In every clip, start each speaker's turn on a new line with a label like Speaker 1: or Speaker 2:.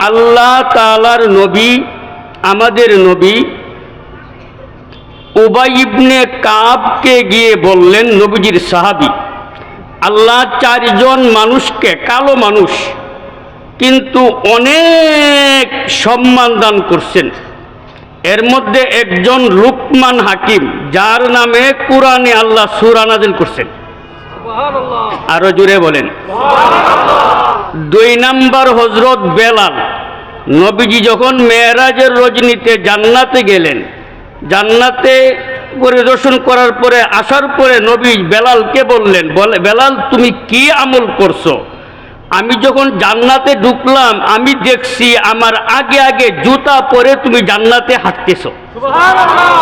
Speaker 1: আল্লাহ তাআলার নবী, আমাদের নবী উবাই ইবনে কাবকে গিয়ে বললেন, নবীজির সাহাবী, আল্লাহ চারজন মানুষকে, কালো মানুষ কিন্তু অনেক সম্মান দান করছেন। এর মধ্যে একজন লুকমান হাকিম, যার নামে কুরআনে আল্লাহ সূরা নাযিল করছেন। আরো জোরে বলেন। 2 নাম্বার হযরত বেলাল। নবীজি যখন মেরাজের রজনীতে জান্নাতে গেলেন, জান্নাতে পরিদর্শন করার পরে আসার পরে নবী বেলালকে বললেন, বেলাল তুমি কি আমল করছো? আমি যখন জান্নাতে ঢুকলাম আমি দেখছি আমার আগে আগে জুতা পরে তুমি জান্নাতে হাঁটতেছো। সুবহানাল্লাহ।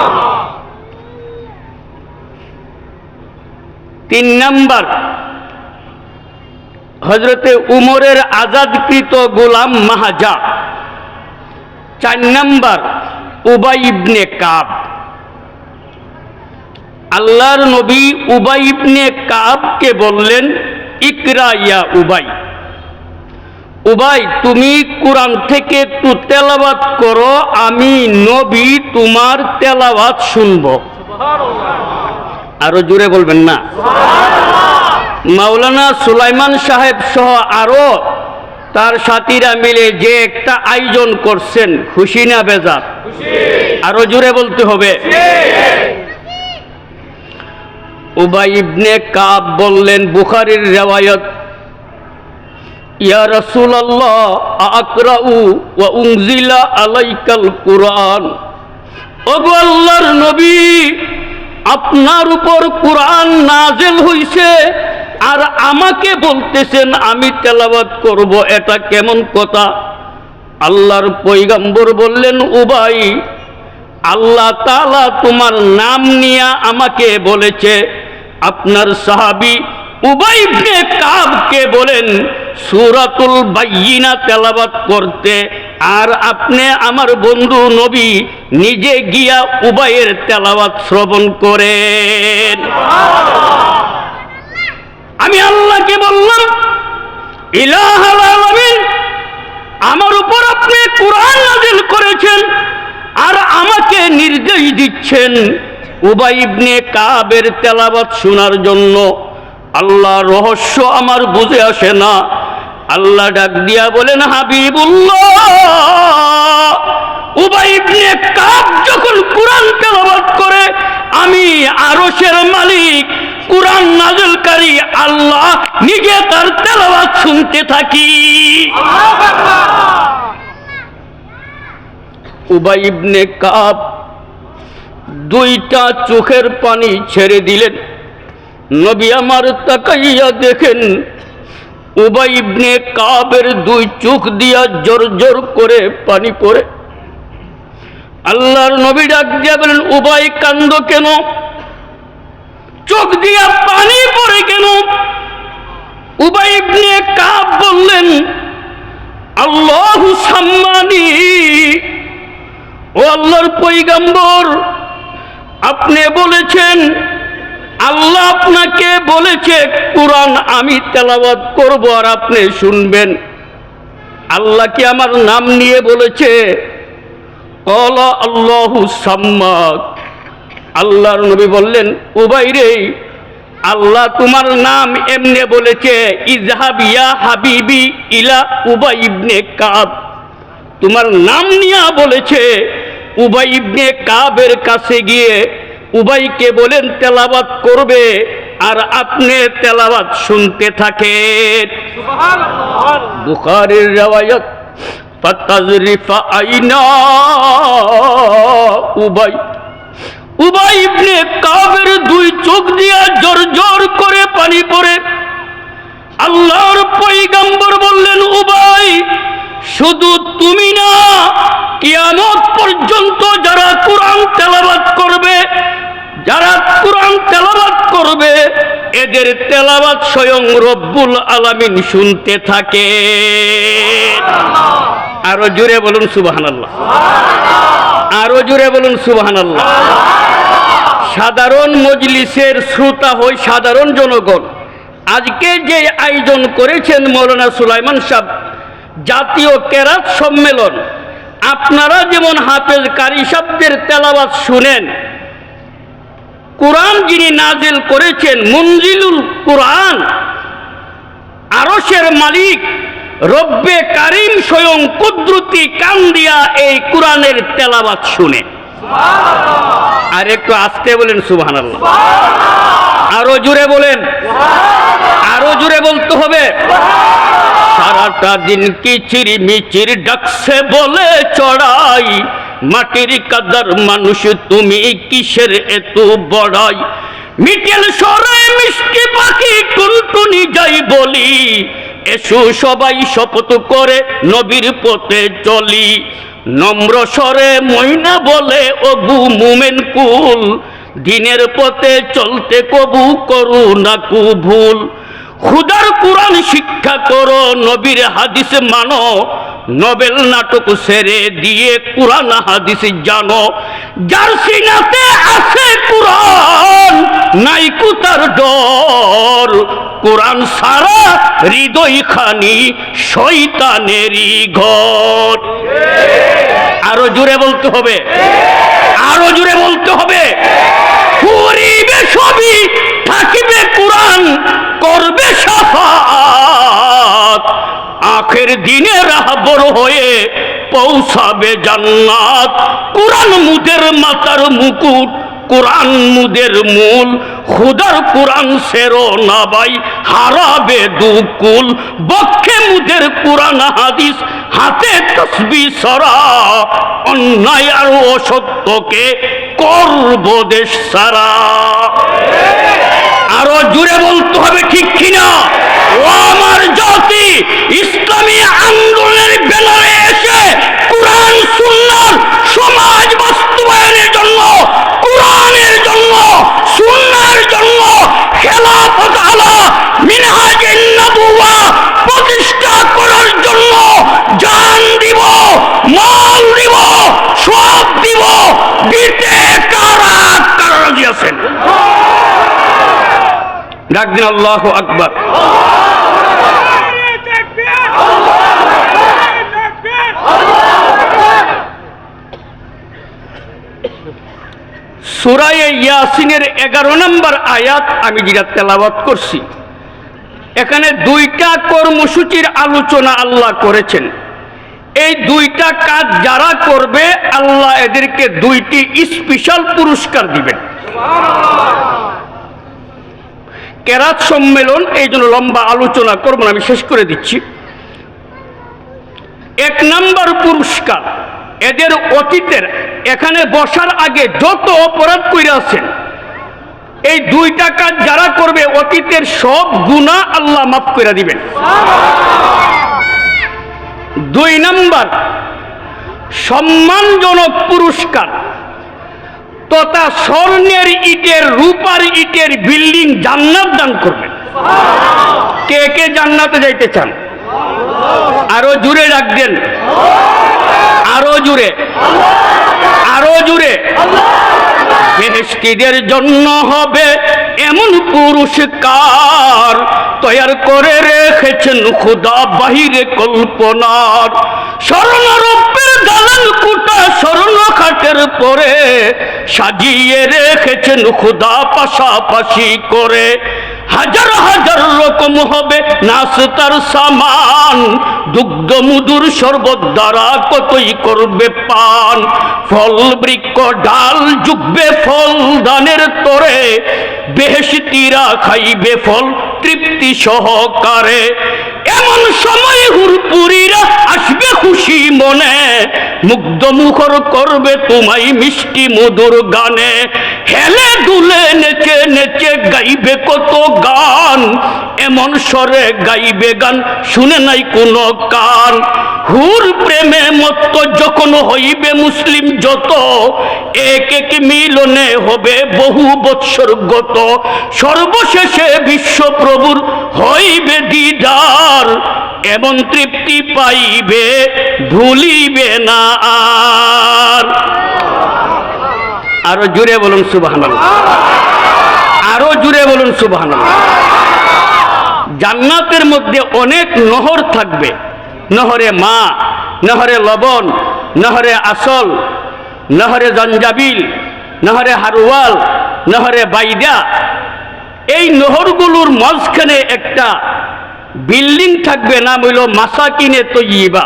Speaker 1: 3 নাম্বার হযরতে উমরের আজাদকৃত গোলাম মাহাজা। 4 নাম্বার উবাই ইবনে কাব। আল্লাহর নবী উবাই ইবনে কাবকে বললেন, ইকরা ইয়া উবাই, উবাই তুমি কুরআন থেকে একটু তেলাওয়াত করো, আমি নবী তোমার তেলাওয়াত শুনবো। সুবহানাল্লাহ। আরো জোরে বলবেন না? সুবহানাল্লাহ। মাওলানা সুলাইমান সাহেব সহ আরো তার সাথীরা মিলে যে একটা আয়োজন করছেন, খুশি না বেজার? খুশি। আরো জোরে বলতে হবে। উবাই ইবনে কাব বললেন, বুখারীর রিওয়ায়াত, ইয়া রাসূলুল্লাহ আকরাউ ওয়া উনজিলা আলাইকাল কুরআন। ওগো আল্লাহর নবী, আপনার উপর কুরআন নাযিল হইছে আর আমাকে বলতেছেন আমি তেলাওয়াত করব, এটা কেমন কথা? আল্লাহর পয়গম্বর বললেন, উবাই আল্লাহ তাআলা তোমার নাম নিয়ে আমাকে বলেছে। আপনার সাহাবী উবাই ইবনে কাবকে বলেন সূরাতুল বাইয়িনা তেলাওয়াত করতে, আর আপনি আমার বন্ধু নবী নিজে গিয়া উবাইয়ের তেলাওয়াত শ্রবণ করেন। আমি আল্লাহকে বললাম, ইলাহুল আলামিন, আমার উপর আপনি কুরআন নাযিল করেছেন আর আমাকে নির্দেশ দিচ্ছেন উবাই ইবনে কাবের তেলাওয়াত শোনার জন্য। আল্লাহর রহস্য আমার বুঝে আসে না। আল্লাহ ডাক দিয়া বলেন, হাবিবুল্লাহ, উবাই ইবনে কাব যখন কুরআন তেলাওয়াত করে আমি আরশের মালিক কুরআন নাযিলকারী আল্লাহ নিজে তার তেলাওয়াত শুনতে থাকি। উবাই ইবনে কাব 2টা চোখের পানি ছেড়ে দিলেন। নবী আমার তাকাইয়া দেখেন উবাই ইবনে কাবের 2 চোখ দিয়া জোর জোর করে পানি পড়ে। আল্লাহর নবী ডাক দিয়া বলেন, উবাই কান্দো কেন? চোখ দিয়া পানি পড়ে কেন? উবাই ইবনে কাব বললেন, আল্লাহু সাম্মানি, ও আল্লাহর পয়গম্বর, আপনি বলেছেন, আল্লাহ আপনাকে বলেছে কুরআন আমি তেলাওয়াত করব আর আপনি শুনবেন। আল্লাহ কি আমার নাম নিয়ে বলেছে? ক্বালা আল্লাহু সাম্মাক। আল্লাহর নবী বললেন, উবাই রে, আল্লাহ তোমার নাম এমনি বলেছে, ইযহাব ইয়া হাবিবি ইলা উবাই ইবনে কাব। তোমার নাম নিয়ে বলেছে, উবাই ইবনে কাবের কাছে গিয়ে উবাইকে বলেন তেলাওয়াত করবে আর আপনি তেলাওয়াত শুনতে থাকেন। সুবহানাল্লাহ। বুখারীর রিওয়ায়াত, ফাতাজরিফা আইনা উবাই, উবাই ইবনে কাবের 2 চোখ দিয়া জোর জোর করে পানি পড়ে। আল্লাহর পয়গম্বর বললেন, উবাই শুধু তুমি না, কিয়ামত পর্যন্ত যারা কুরআন তেলাওয়াত করবে, যারা কুরআন তেলাওয়াত করবে এদের তেলাওয়াত স্বয়ং রব্বুল আলামিন শুনতে থাকে। আরো জোরে বলুন সুবহানাল্লাহ। আরো জোরে বলুন সুবহানাল্লাহ। সাধারণ মজলিসের শ্রোতা হয় সাধারণ জনগণ। আজকে যে আয়োজন করেছেন মাওলানা সুলাইমান সাহেব, জাতীয় কেরাত সম্মেলন, আপনারা যেমন হাফেজ কারি সাহেবদের তেলাওয়াত শুনেন, কোরআন যিনি নাজিল করেছেন মুনজিলুল কোরআন, আরশের মালিক রব্বে কারিম স্বয়ং কুদরতি কান দিয়া এই কোরআনের তেলাওয়াত শুনে। আর একটু আস্তে বলেন সুবহানাল্লাহ, আরো জোরে বলেন, আরো জোরে বলতে হবে। সারাটা দিন কিচির মিচির ডাকছে বলে চড়াই, মাটির কাদার মানুষ তুমি কিসের এত বড়াই। মিটেল সরে মিষ্টি পাখি টুনটুনি যাই বলি, এসো সবাই শপথ করে নবীর পথে চলি। নম্র স্বরে ময়না বলে ওগু মুমেন কুল, দিনের পথে চলতে কবু করু না কু ভুল। খুদার কোরআন শিক্ষা করো, নবীর হাদিস মানো, নোবেল নাটক ছেড়ে দিয়ে কোরআন হাদিস জানো। যার সিনাতে আছে কোরআন নাই কুতার ডর, কোরআন সারা হৃদয় খানি শয়তানেরই ঘর। আরো জোরে বলতে হবে, আরো জোরে বলতে হবে। করিবে সবই থাকিবে কোরআন, করবে শাফাত, আখের দিনে রাহবর হয়ে পৌঁছাবে জান্নাত। কোরআন মুদের মাতার মুকুট, কোরআন মুদের মূল, খুদার কোরআন সেরো না ভাই হারাবে দুকুল। বক্ষে মুদের কোরআন হাদিস, হাতে তসবিহ সরা, অন্যায় আর অসত্যকে করব দেশ সারা। আরো জুড়ে বলতে হবে, ঠিক কিনা? ও আমার জাতি, ইসলামী আন্দোলনের ব্যানারে এসে কোরআন সুন্নাহর সমাজ বাস্তবায়নের জন্য, কোরআনের জন্য, সুন্নাহর জন্য, খেলাফত আলা মিনহাজুন নবুওয়া প্রতিষ্ঠা করার জন্য জান দিব, মাল দিব, সব দিব। দিতে কারা কারা রাজি আছেন? ডাক দিন আল্লাহু আকবার। সূরা ইয়াসিনের 11 নম্বর আয়াত আমি যেটা তেলাওয়াত করছি, এখানে দুইটা কর্মসূচির আলোচনা আল্লাহ করেছেন। এই দুইটা কাজ যারা করবে আল্লাহ এদেরকে দুইটি স্পেশাল পুরস্কার দিবেন। কেরাত সম্মেলন, এই জন্য লম্বা আলোচনা করব না, আমি শেষ করে দিচ্ছি। 1 নম্বর পুরস্কার, এদের অতীতের এখানে বসার আগে যত অপরাধ করে আছেন, এই দুইটা কাজ যারা করবে অতীতের সব গুনাহ আল্লাহ মাফ করে দিবেন। 2 নম্বর সম্মানজনক পুরস্কার তথা স্বর্ণের ইটের, রূপার ইটের বিল্ডিং জান্নাত দান করবেন। কে কে জান্নাতে যাইতে চান? আরো জুড়ে রাখবেন, আরো জুড়ে, আরো জুড়ে। বেহেশতীদের জন্য হবে এমন পুরস্কার, তৈয়ার করে রেখেছেন খুদা বাহিরে কল্পনার। স্বর্ণরূপের দালান কুটা স্বর্ণ খাটের পরে সাজিয়ে রেখেছেন খুদা পাশাপাশি করে। হাজার হাজার রকম হবে নাস্তার সামান, দুগ্ধ মধুর শরবত দ্বারা কতই করবে পান। ফল বৃক্ষ ডাল জুগবে ফল দানের তরে, বেহেশতীরা খাইবে ফল তৃপ্তি সহকারে। এমন সময় হুরপুরীরা আসবে খুশি মনে, মুগ্ধ মুখর করবে তোমায় মিষ্টি মধুর গানে। হেলে দুলে নেচে নেচে গাইবে কত গান, এমন স্বরে গাইবে গান শুনে নাই কোনো কান। হুর প্রেমে মত্ত যখন হইবে মুসলিম যত, এক এক মিলনে হবে বহু বৎসর গত। সর্বশেষে বিশ্বপ্রভুর হইবে দিদার, এমন তৃপ্তি পাইবে ভুলিবে না আর। আরো জুড়ে বলুন সুবহানাল্লাহ, আরো জুড়ে বলুন সুবহানাল্লাহ। জান্নাতের মধ্যে অনেক নহর থাকবে, নহরে মা, নহরে লবণ, নহরে আসল, নহরে জঞ্জাবিল, নহরে হারওয়াল, নহরে বাইদা, এই নহরগুলোর মাঝখানে একটা বিল্ডিং থাকবে, নাম হইল মাসাকিনে তৈয়বা।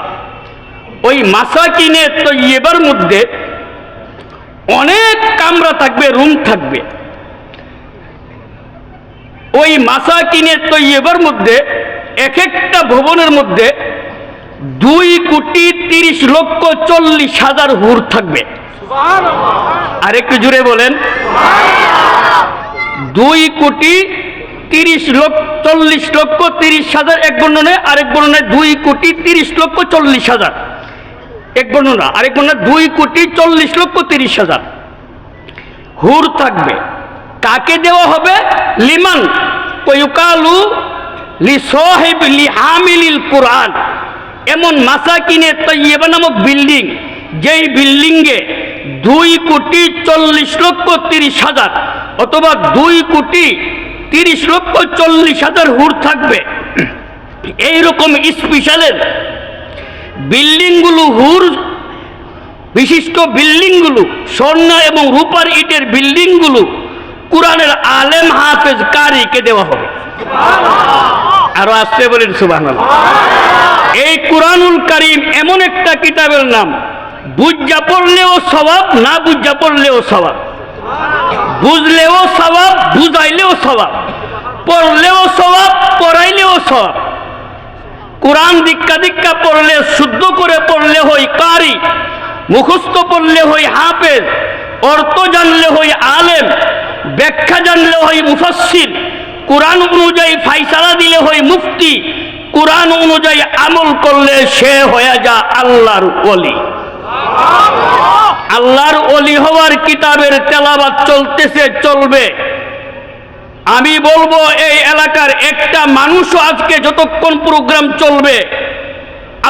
Speaker 1: ওই মাসাকিনে তৈয়বার মধ্যে অনেক কামরা থাকবে, রুম থাকবে। ওই মাসাকিনে তৈয়বার মধ্যে এক একটা ভবনের মধ্যে 2,30,40,000 হুর থাকবে। আর একটু জুড়ে বলেন, 2,30,40,000,030,000 এক বর্ণনায়, আরেক বর্ণনায় 2,30,40,000 এক বর্ণনা, আরেক বর্ণনা 2,40,30,000 হুর থাকবে। কাকে দেওয়া হবে? লিমান কয়ুকালু লিসাহিব লিহামিলিল কুরআন। এমন মাসাকিনে তৈয়বা নামক বিল্ডিং, যেই বিল্ডিংয়ে 2,40,30,000 অথবা 2,30,40,000 হুর থাকবে। এইরকম স্পেশালের বিল্ডিংগুলো, হুর বিশিষ্ট বিল্ডিংগুলো, স্বর্ণ এবং রূপার ইটের বিল্ডিংগুলো কুরআনের আলেম হাফেজ কারিকে দেওয়া হবে। আরো আসতে বলেন সুবহানাল্লাহ। এই কুরআনুল কারীম এমন একটা কিতাবের নাম, বুঝা পড়লেও সওয়াব, না বুঝা পড়লেও সওয়াব, বুঝলেও সওয়াব, বুঝাইলেও সওয়াব, পড়লেও সওয়াব, পড়াইলেও সওয়াব। কুরআন দীক্ষা দীক্ষা পড়লে, শুদ্ধ করে পড়লে হই কারি, মুখস্থ পড়লে হই হাফেজ, অর্থ জানলে হই আলেম, ব্যাখ্যা জানলে হই মুফাসসির, কুরআন অনুযায়ী ফায়সালা দিলে হই মুফতি, কুরআন অনুযায়ী আমল করলে সে হয়ে যা আল্লাহর ওলি। আল্লাহর ওলি হওয়ার কিতাবের তেলাওয়াত চলতেছে, চলবে। আমি বলবো এই এলাকার একটা মানুষও আজকে যতক্ষণ প্রোগ্রাম চলবে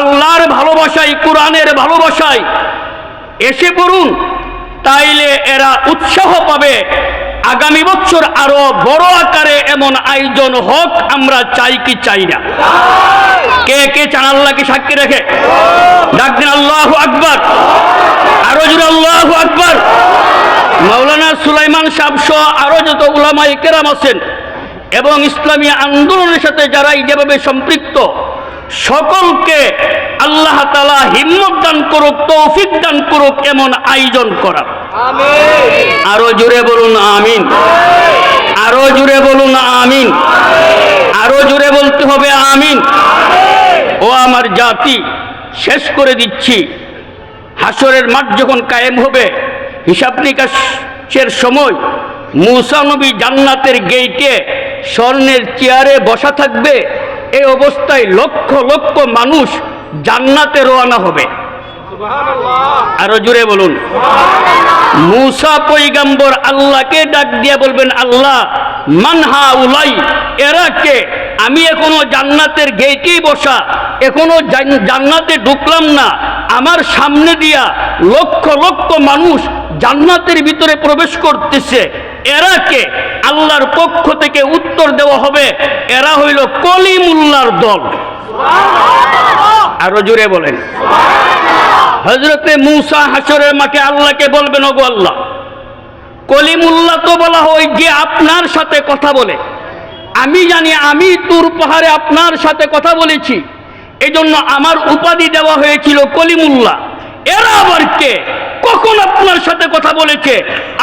Speaker 1: আল্লাহর ভালোবাসায়, কুরআনের ভালোবাসায় এসে পড়ুন, তাইলে এরা উৎসাহ পাবে। আগামী বছর আরো বড় আকারে এমন আয়োজন হোক, আমরা চাই কি চাই না? কে কে চান? আল্লাহকে সাক্ষী রেখে ডাক দিন আল্লাহু আকবার, আরো জোরে আল্লাহু আকবার। মাওলানা সুলাইমান সাহেব সহ আরো যত উলামায়ে কেরাম আছেন এবং ইসলামী আন্দোলনের সাথে যারা যেভাবে সম্পৃক্ত, সকলকে আল্লাহ তাআলা হিম্মত দান করুক, তৌফিক দান করুক এমন আয়োজন করা। আমিন। আরো জোরে বলুন আমিন। আরো জোরে বলুন আমিন। আরো জোরে বলতে হবে আমিন। ও আমার জাতি, শেষ করে দিচ্ছি। হাসরের মাঠ যখন কায়েম হবে, হিসাব নিকাশের সময় মূসা নবী জান্নাতের গেইটে স্বর্ণের চেয়ারে বসা থাকবে। এই অবস্থায় লক্ষ লক্ষ মানুষ জান্নাতে রওনা হবে। আরো জোরে বলুন। মূসা পয়গম্বর আল্লাহকে ডাক দিয়া বলবেন, আল্লাহ মান হাউলাই, এরা কে? আমি এখনো জান্নাতের গেটেই বসা, এখনো জান্নাতে ঢুকলাম না, আমার সামনে দিয়া লক্ষ লক্ষ মানুষ জান্নাতের ভিতরে প্রবেশ করতেছে, এরা কে? আল্লাহর পক্ষ থেকে উত্তর দেওয়া হবে, এরা হইল কলিমুল্লাহর দল। আরো জোরে বলেন। হযরতে মূসা হাসরের মাঠে আল্লাহকে বলবেন, ওগো আল্লাহ, কলিমুল্লাহ তো বলা হয় যে আপনার সাথে কথা বলে। আমি জানি আমি তুর পাহাড়ে আপনার সাথে কথা বলেছি, এই জন্য আমার উপাধি দেওয়া হয়েছিল কলিমুল্লাহ। এরা আবার কে? কখন আপনার সাথে কথা বলেছে?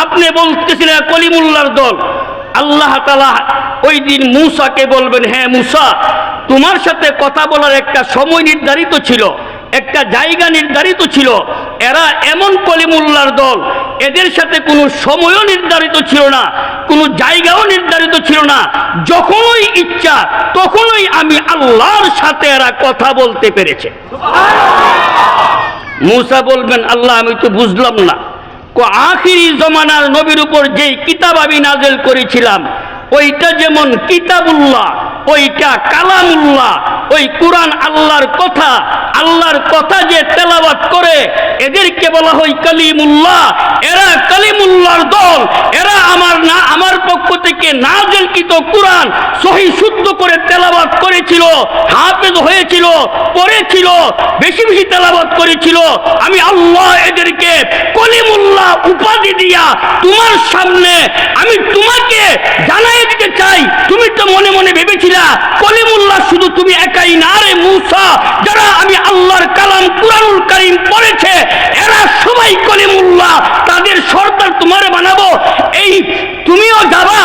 Speaker 1: আপনি বলতেছিলেন কলিমুল্লাহর দল। আল্লাহ তাআলা ওই দিন মূসাকে বলবেন, হ্যাঁ মূসা, তোমার সাথে কথা বলার একটা সময় নির্ধারিত ছিল, একটা জায়গা নির্ধারিত ছিল। এরা এমন কলিমুল্লাহর দল, এদের সাথে কোনো সময়ও নির্ধারিত ছিল না, কোনো জায়গাও নির্ধারিত ছিল না। যখনই ইচ্ছা তখনই আমি আল্লাহর সাথে এরা কথা বলতে পেরেছে। মূসা বলবেন, আল্লাহ আমি তো বুঝলাম না, আখিরি জমানার নবীর উপর যেই কিতাব আমি নাযিল করেছিলাম ওইটা যেমন কিতাবুল্লাহ, ওইটা কালামুল্লাহ, ওই কোরআন আল্লাহর কথা যে তেলাওয়াত করে এদেরকে বলা হয় কালিমুল্লাহ। এরা কালিমুল্লাহর দল। এরা আমার পক্ষ থেকে নাযিলকৃত কোরআন সহি শুদ্ধ করে তেলাওয়াত করেছিল, হাফেজ হয়েছিল, পড়েছিল, বেশি বেশি তেলাওয়াত করেছিল। আমি আল্লাহ এদেরকে কলিমুল্লাহ উপাধি দিয়া তোমার সামনে আমি তোমাকে জানাই দিতে চাই। তুমি তো মনে মনে ভেবেছিলা কলিমুল্লাহ শুধু তুমি একাই না রে মূসা, যারা আমি আল্লাহর কালাম কুরআনুল কারীম পড়েছে এরা সবাই কলিমুল্লাহ, তাদের সর্দার তোমারে বানাবো। এই তুমিও যাবা,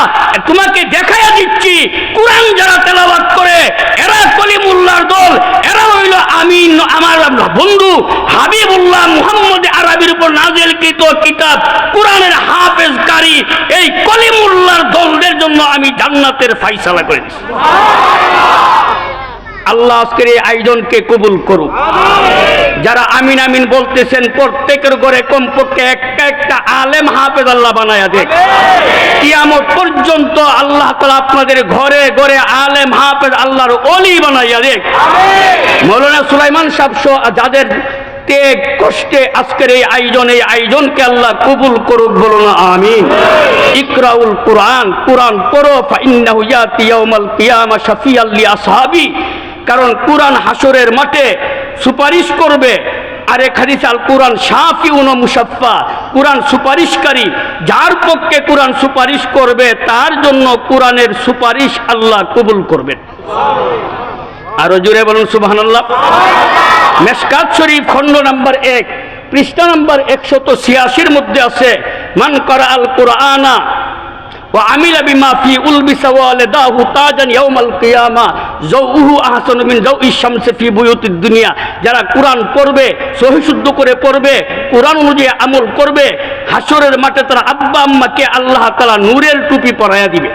Speaker 1: তোমাকে দেখাইয়া দিচ্ছি কুরআন যারা তেলাওয়াত করে এরা কলিমুল্লাহর দল। এরা হইল আমি আমার বন্ধু হাবিবুল্লাহ মুহাম্মদ আরবির উপর নাযিলকৃত কিতাব কুরআনের হাফেজ কারী। এই কলিমুল্লাহর দলদের জন্য আমি জান্নাতের ফয়সালা করেছি। আল্লাহ আজকের এই আয়োজনকে কবুল করুক। যারা আমিন আমিন বলতেছেন প্রত্যেকের ঘরে কমপক্ষে একটা আলেম হাফেজ আল্লাহ বানায়া দেখ। কিয়ামত পর্যন্ত আল্লাহ তাআলা আপনাদের ঘরে ঘরে আলেম হাফেজ আল্লাহর ওলি বানাইয়া দেখ। মৌলানা সুলাইমান সাহেব যাদের ত্যাগ কষ্টে আজকের এই আয়োজনকে আল্লাহ কবুল করুক, বলুন আমিন। ইকরাউল কুরআন, কুরআন পড়ো, ফাইন্নাহু ইয়াতি ইয়াউমাল কিয়ামা শাফিয়াল লি আসহাবি। কারণ কুরআন হাসরের মাঠে সুপারিশ করবে। আর এক হাদিস আল কুরআন শাফিউন ওয়া মুশাফফা, কুরআন সুপারিশকারী। যার পক্ষে কুরআন সুপারিশ করবে তার জন্য কুরআনের সুপারিশ আল্লাহ কবুল করবেন। আরো জোরে বলুন সুবহানাল্লাহ। মেশকাত শরীফ খণ্ড নাম্বার 1 পৃষ্ঠা নাম্বার 186 মধ্যে আছে মান করা আল কুরআনা ওয়া আমিলা বিমা ফি উলবিসা ওয়ালাদাহু তাজান ইয়াউমাল কিয়ামা যাউহু আহসানু মিন যাউইশ শামসি ফি বুয়ুতিদ দুনিয়া। যারা কুরআন পড়বে, সহি শুদ্ধ করে পড়বে, কুরআন অনুযায়ী আমল করবে, হাসরের মাঠে তারা আব্বা আম্মাকে আল্লাহ তাআলা নূরের টুপি পরাইয়া দিবে।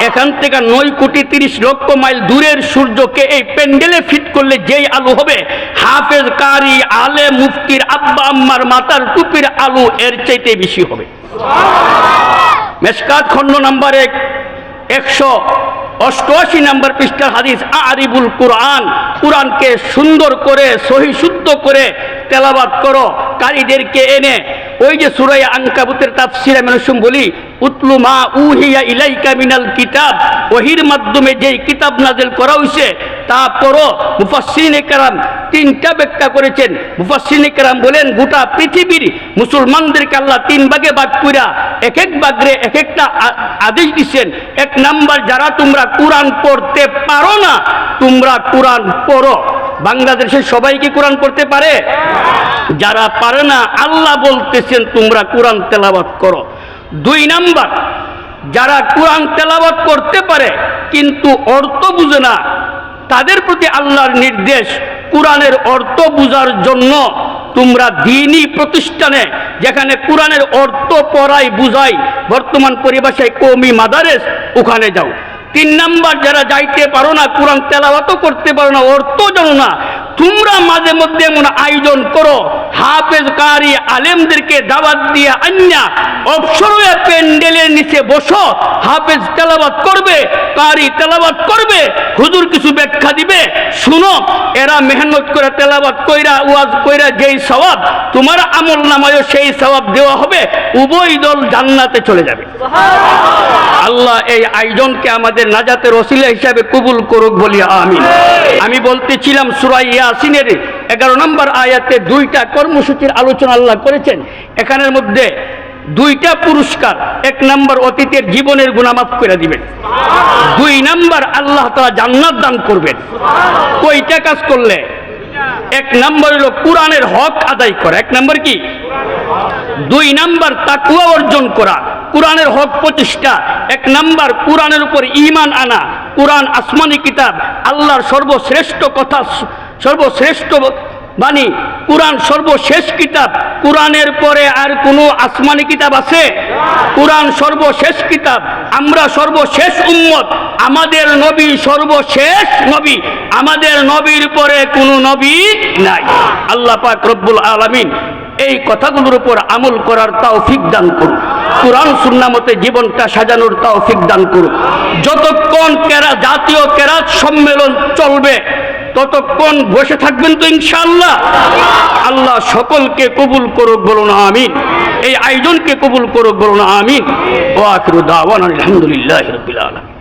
Speaker 1: এখান থেকে 9 কোটি 30 লক্ষ মাইল দূরের সূর্যকে এই প্যান্ডেলে ফিট করলে যেই আলো হবে, হাফেজ কারি আলেম মুফতির আব্বা আম্মার মাথার টুপির আলো এর চাইতে বেশি হবে। মেশকাত খণ্ড নাম্বার 1 188 নম্বর পৃষ্ঠার হাদিস আরিবুল কুরআন। কুরআনকে সুন্দর করে সহি শুদ্ধ করে তেলাওয়াত করো কারীদেরকে এনে। ওই যে সূরা আনকাবুতের তাফসীর আমি বলি উতলু মা উহিয়া ইলাইকা মিনাল কিতাব, ওহির মাধ্যমে যেই কিতাব নাযিল করা হয়েছে তা পড়ো। মুফাসসিরিনে কেরাম 3টা ব্যাখ্যা করেছেন। মুফাসসিরিনে কেরাম বলেন গোটা পৃথিবীর মুসলমানদেরকে আল্লাহ 3 ভাগে ভাগ কইরা এক এক ভাগে এক একটা আদেশ দিয়েছেন। 1 নাম্বার, যারা তোমরা কুরআন পড়তে পারো না তোমরা কুরআন পড়ো। বাংলাদেশের সবাই কি কোরআন পড়তে পারে? যারা পারে না আল্লাহ বলতেছেন তোমরা কোরআন তেলাওয়াত করো। 2 নাম্বার, যারা কোরআন তেলাওয়াত করতে পারে কিন্তু অর্থ বুঝে না তাদের প্রতি আল্লাহর নির্দেশ কোরআনের অর্থ বুঝার জন্য তোমরা দ্বীনি প্রতিষ্ঠানে যেখানে কোরআনের অর্থ পড়াই বুঝাই, বর্তমান পরিভাষায় কওমি মাদারেস, ওখানে যাও। 3 নাম্বার, যারা যাইতে পারো না, কোরআন তেলাওয়াতও করতে পারো না, অর্থ জানো না, তোমরা মাঝে মধ্যে এমন আয়োজন করো হাফেজ কারি আলেমদেরকে দাওয়াত দিয়ে আন্না অবসরে প্যান্ডেলের নিচে বসো, হাফেজ তেলাওয়াত করবে, কারি তেলাওয়াত করবে, হুজুর কিছু ব্যাখ্যা দিবে, শুনো। এরা মেহনত করে তেলাওয়াত কইরা ওয়াজ কইরা যেই সওয়াব তোমার আমল নামায়ও সেই সওয়াব দেওয়া হবে। উভয় দল জান্নাতে চলে যাবে। আল্লাহ এই আয়োজনকে আমাদের নাজাতের ওসিলা হিসাবে কবুল করুক, বলি আমিন। আমি বলতেছিলাম সূরা ইয়াসিনের 11 নম্বর আয়াতে 2টা কর্মসূচির আলোচনা আল্লাহ করেছেন। এখানের মধ্যে 2টা পুরস্কার। 1 নম্বর, অতীতের জীবনের গুনাহ মাফ করে দিবেন। 2 নম্বর, আল্লাহ তাআলা জান্নাত দান করবেন। কয়টা কাজ করলে? 1 নম্বর হলো কোরআনের হক আদায় করা। 1 নম্বর কি? 2 নম্বর, তাকওয়া অর্জন করা। কোরআনের হক 25টা। 1 নম্বর, কোরআনের উপর ঈমান আনা। কোরআন আসমানি কিতাব, আল্লাহর সর্বশ্রেষ্ঠ কথা, সর্বশ্রেষ্ঠ বাণী। কোরআন সর্বশেষ কিতাব। কোরআনের পরে আর কোনো আসমানি কিতাব আছে? কোরআন সর্বশেষ কিতাব। আমরা সর্বশেষ উম্মত। আমাদের নবী সর্বশেষ নবী। আমাদের নবীর পরে কোনো নবী নাই। আল্লাহ পাক রব্বুল আলামিন এই কথাগুলোর উপর আমল করার তৌফিক দান করুন। কুরআন সুন্নাহ মতে জীবনটা সাজানোর তৌফিক দান করুন। যতক্ষণ জাতীয় কেরাত সম্মেলন চলবে ততক্ষণ বসে থাকবেন তো ইনশাআল্লাহ? আল্লাহ সকলকে কবুল করুক, বলুন আমিন। এই আয়োজনকে কবুল করুক, বলুন আমিন। ওয়া আখিরু দাওয়ানা আলহামদুলিল্লাহি রাব্বিল আলামিন।